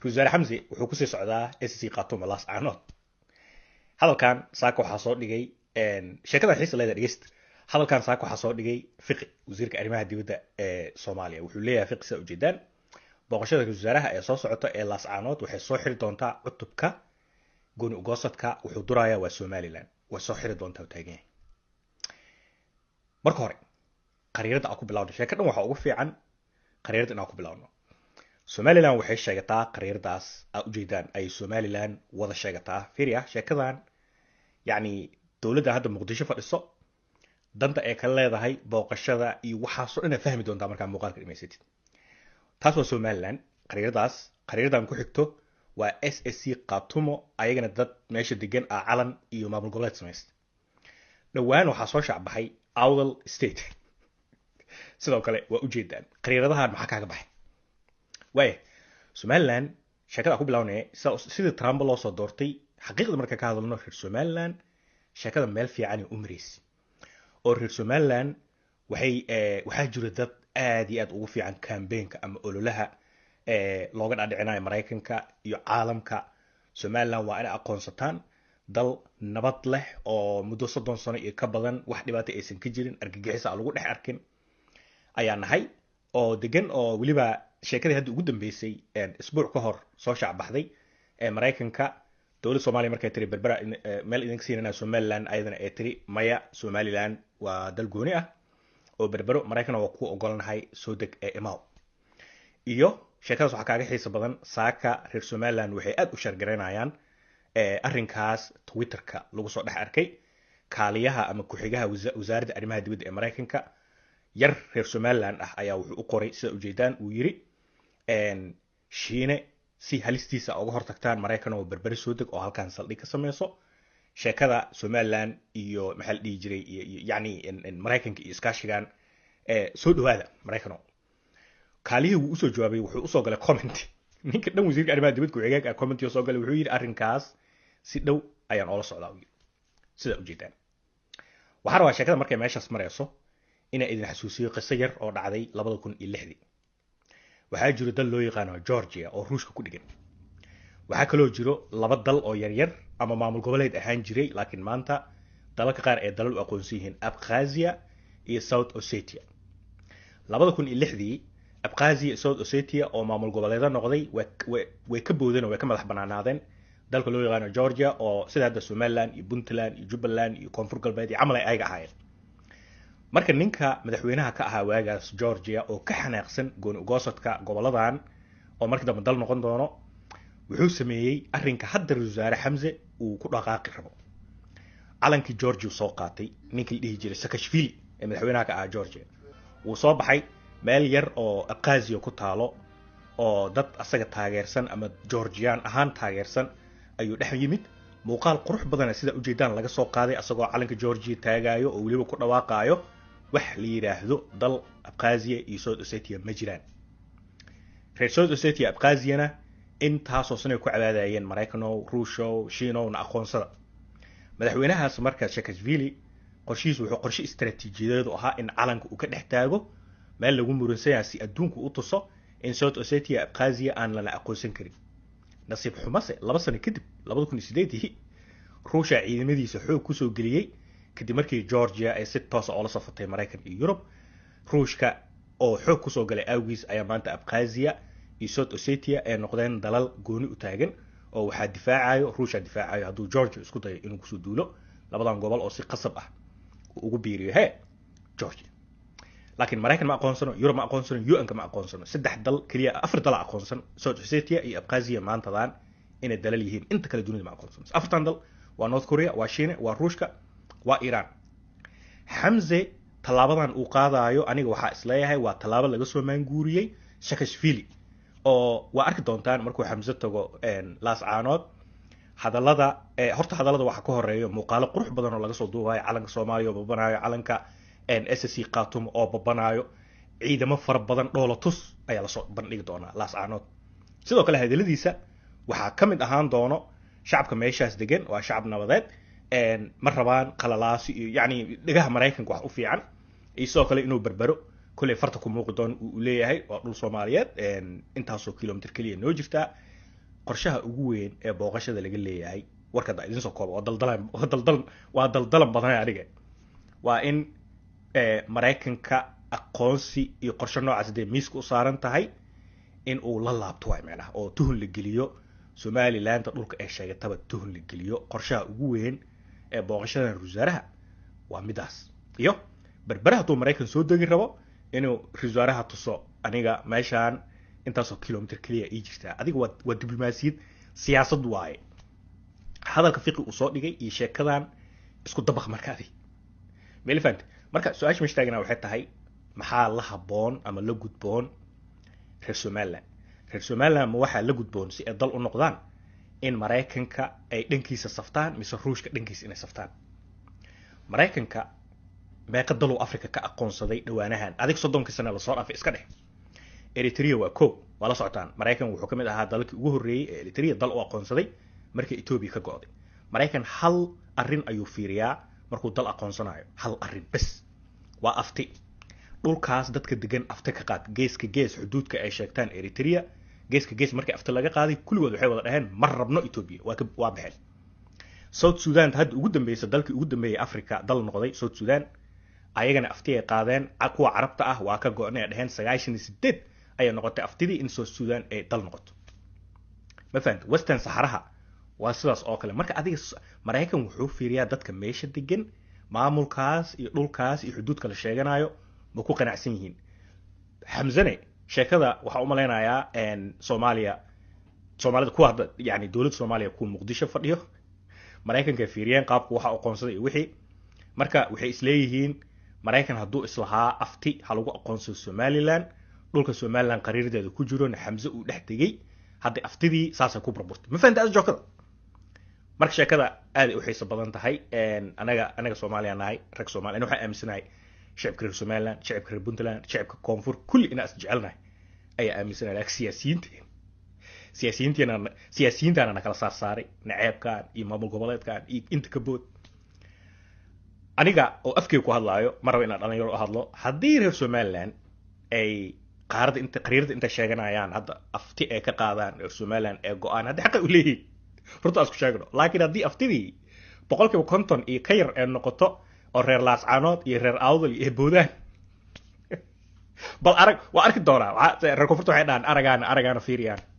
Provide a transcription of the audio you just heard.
Ruzar Hamzi wuxuu ku sii socdaa SC Khartoum Las Caanood. Hadalkan saaka waxaa soo dhigay sheekada xiisa leedahay dhageysta. Hadalkan saaka waxaa soo dhigay Fiqi wasiirka arrimaha dibadda ee Soomaaliya. Wuxuu leeyahay Fiqi sida ujeedaan booqashada wasaaraha ee soo socota ee Las Caanood waxay soo xiri doontaa cutubka gooni u goosadka wuxuu durayaa waa Somaliland. Way soo xiri doontaa taagan yahay. Marka hore qariirada aan ku bilowno sheekadan waxa ugu fiican qariirada aan ku bilowno. Somaliland waxay sheegataa qariiradaas ay ujeedaan ay Somaliland wada sheegataa fiiriya sheekadan yani dawladda hadda Muqdisho fadhiso danta ay ka leedahay booqashada iyo waxa soo dhan fahmi doontaa marka muuqaalka dhimaysatid taas waa Somaliland qariiradan ku xigto waa SSC Khartoum ayagana dad meesha degan ah calan iyo maamul goboleed sameeyay dhawaan waxa soo shacbahay Awdal State sidoo kale waa ujeedaan qariiradahan maxaa kaaga baxay way Somaliland sheekada ku bilawnay sidii Trump loo soo doortay xaqiiqda marka ka hadalno reer Somaliland sheekada meel fiican u mareysay oo reer Somaliland waxaa jira dad aad iyo aad ugu fiican campaign-ka ama ololaha looga dhadhicinayo Mareykanka iyo caalamka Somaliland waa inay aqoonsataan dal nabad leh oo muddo 30 sano iyo ka badan wax dhibaato aysan ka jirin argagixis aan lagu dhex arkin ayaa nahay oo degan oo waliba sheekadii hadda ugu dambeysay isbuuc ka hor soo shacbaxday Mareykanka dawladda Soomaaliya markay tiri berbera meel idin siinana Somaliland ayadana ay tiri maya Somaliland waa dal gooni ah oo berbero Mareykan waa ku ogolnahay soo deg ee imaaw iyo sheekadaas waxa kaaga xiiso badan saaka reer Somaliland waxay aad u shargareynayaan arrinkaas Twitter-ka lagu soo dhex arkay kaaliyaha ama ku-xigaha wasaaradda arrimaha dibadda ee Mareykanka yar reer Somaliland ah ayaa wuxuu u qoray sida ujeedaan uu yiri Shiine si halistiisa uga hortagtaan Mareykan oo berberi soo deg oo halkaan saldhig ka sameeyso sheekada Somaliland iyo maxal dhigi jiray yani Mareykanka iyo iskaashigan soo dhawaada Mareykan kaalihi uu soo jawaabay wuxuu soo galay comment ninka dhan wasiirka arrimaha dibadda ku xigaag comment soo galay wuxuu yiri arrinkaas si dhow ayaan oo la socdaa sida ujeedaan waxa rabaa sheekada markay meeshaas marayso ina idin xasuusiyo qiso yar oo dhacday 2006 waxaa jiro dal loo yaqaan Georgia oo Ruushka ku dhigan waxaa kaloo jiro laba dal oo yar yar ama maamul goboleed ahaan jiray laakiin maanta dalalka qaar ee dalal u aqoonsan yihiin Abkhazia iyo South Ossetia 2006 Abkhazia iyo South Ossetia oo maamul goboleed noqday way ka boodeen oo way ka madax banaanaadeen dalka loo yaqaan Georgia oo sida hadda Somaliland iyo Puntland iyo Jubaland iyo Koonfur Galbeed iyo camal ay ahaayeen marka ninka madaxweynaha ka ahaa waagaas Georgia oo ka xanaaqsan gooni u goosadka goboladan oo markii dambe dal noqon doono wuxuu sameeyay arrinka hadda wasaare Hamze uu ku dhaqaaqi rabo calankii Georgia soo qaatay ninkii dhihi jiray Saakashvili ee madaxweynaha ka ahaa Georgia uu soo baxay meel yar oo Abkhazia ku taalo oo dad asaga taageersan ama Georgian ahaan taageersan ayuu dhex yimid muuqaal qurux badan sida ujeedaan laga soo qaaday asagoo calanka Georgia taagayo oo waliba ku dhawaaqayo wax la yiraahdo dal Abkhazia iyo South Ossetia ma jiraan reer South Ossetia Abkhazia-na intaasoo sanay ku cadaadayeen Mareykan Ruushka Shiino na aqoonsada madaxweynahaas marka Saakashvili qorshihiisu wuxuu qorshe istiraatiijiyadeed u ahaa in calanka uu ka dhex taago meel lagu muransan si adduunku u tuso in South Ossetia Abkhazia aan la aqoonsan karin nasiib xumase 2 sano kadib 2008 Ruushka ciidamadiisa xoog ku soo galiyay kadib markii Georgia ay si toos ah oo la safatay Mareykan iyo Yurub Ruushka oo xoog ku soo galay awgiis ayaa maanta Abkhazia iyo South Ossetia ay noqdeen dalal gooni u taagan oo waxa difaacayo Ruushka difaacayo hadduu Georgia isku dayo inuu ku soo duulo labadan gobol oo si qasab ah ugu biiriyo Georgia laakiin Mareykan ma aqoonsano Yurub ma aqoonsano UN ma aqoonsano saddex dal kaliya afar dal aqoonsan South Ossetia iyo Abkhazia maantadan inay dalal yihiin inta kale dunida ma aqoonsano afartan dal waa North Korea waa Shiine waa Ruushka waa Iran Hamze talaabadan uu qaadayo aniga waxa isleeyahay waa talaabo laga soo maanguuriyay Saakashvili oo waa arki doontaan markuu Hamze tago Las Caanood hadalada horta hadalada waxa ka horeeyo muuqaalo qurux badan oo laga soo duubayo calanka Soomaaliya oo babanayo calanka SSC Khartoum oo babanayo ciidamo fara badan dhoolatus ayaa la soo bandhigi doonaa Las Caanood sidoo kale hadaladiisa waxa kamid ahaan doono shacabka meeshaas degan waa shacab nabadeed ma rabaan qalalaasi yani dhigaha Mareykanka wax u fiican isoo kale inuu berbero kulay farta ku muuqdo uu leeyahay waa dhul Soomaaliyeed intaasoo kiiloomitir kaliya noo jirta qorshaha ugu weyn ee booqashada laga leeyahay warkada idin soo koobo waa daldalan badan aniga waa in maraykanka aqoonsi iyo qorshe noocaas dee miiska u saaran tahay in uu la laabto waay macnaha oo tuhun la geliyo somalilandta dhulka ay sheegataba tuhun la geliyo qorshaha ugu weyn ee booqashadan wasaaraha waa midaas iyo berbera hadduu maraykan soo degi rabo inuu wasaaraha tuso aniga meeshaan intaasoo kilomitr keliya ii jirtaa adiga waa diblomaasiyad siyaasad waaye hadalka fiqi uu soo dhigay iyo sheekadan isku dabaq markaadi melifant marka su-aasha meesha taagana waxay tahay maxaa la haboon ama la gudboon reer somaliland ma waxaa la gudboon si ay dal u noqdaan in maraykanka ay dhankiisa saftaan mise ruushka dhankiisa inay saftaan maraykanka meeqa daluu africa ka aqoonsaday dhawaanahan adig 30 sano lasoo dhaafay iska dheh eritrea waa waa la socotaan maraykan wuxuu ka mid ahaa dalkii ugu horreeyay ee eritrea dal u aqoonsaday markii Ethiopia ka go'day maraykan hal arrin ayuu fiiriyaa markuu dal aqoonsanayo hal arrin bas waa afti dhulkaas dadka degan afti ka qaad geeska gees xuduudka ay sheegtaan Eritrea geeska gees markii afti laga qaaday kulligood waxay wada dhaheen mar rabno Ethiopia waa baxeen South Sudan hadda ugu dambeeyay dalkii ugu dambeeyay Afrika dal noqday South Sudan ayagana afti ay qaadeen kuwa carabta ah waa ka go'nay dhaheen 98 ay noqotay aftidii in South Sudan ay dal noqoto ma fahant Western Sahara waa sidaas oo kale marka adiga maraykan wuxuu fiiriyaa dadka meesha degan maamulkaas iyo dhulkaas iyo xuduudka la sheeganayo ma ku qanacsan yihiin xamzane sheekada waxa u maleynayaa Soomaalida ku hadda yani dawladda Soomaaliya ku Muqdisho fadhiyo maraykanka fiiriyeen qaabku waxa uu qoonsaday wixii marka waxay isleeyihiin maraykan hadduu islahaa afti ha lagu aqoonsado Somaliland dhulka Somaliland qariirdeeda ku jiro xamze uu dhex tegay hadda aftidii saasa ku burburtay ma fahantaa joogada marka sheekada aad u xiiso badan tahay anaga Soomaaliya nahay rag Soomaaliya waxa aaminsanahay shacabka reer Somaliland shacabka reer Puntland shacabka koonfur kulli inaas jecelnahay ayaa aaminsanahay siyaasiyiinteena kala saaray naceebkan iyo maamul goboleedkan iyo inta ka bood aniga oo afkay ku hadlaayo marba inaan dhalinyaro u hadlo haddii reer Somaliland ay qariirada inta sheeganayaan hadda afti ay ka qaadaan reer Somaliland ee go'aan hadda xaq u leeyihiin runta isku sheegno laakiin haddii aftidii 50% iyo ka yar ee noqoto oo reer Laascaanood iyo reer Awdal iyo boodaan bal arag waa arki doonaa reer koonfurta waxay dhahan aragaana fiiriyaan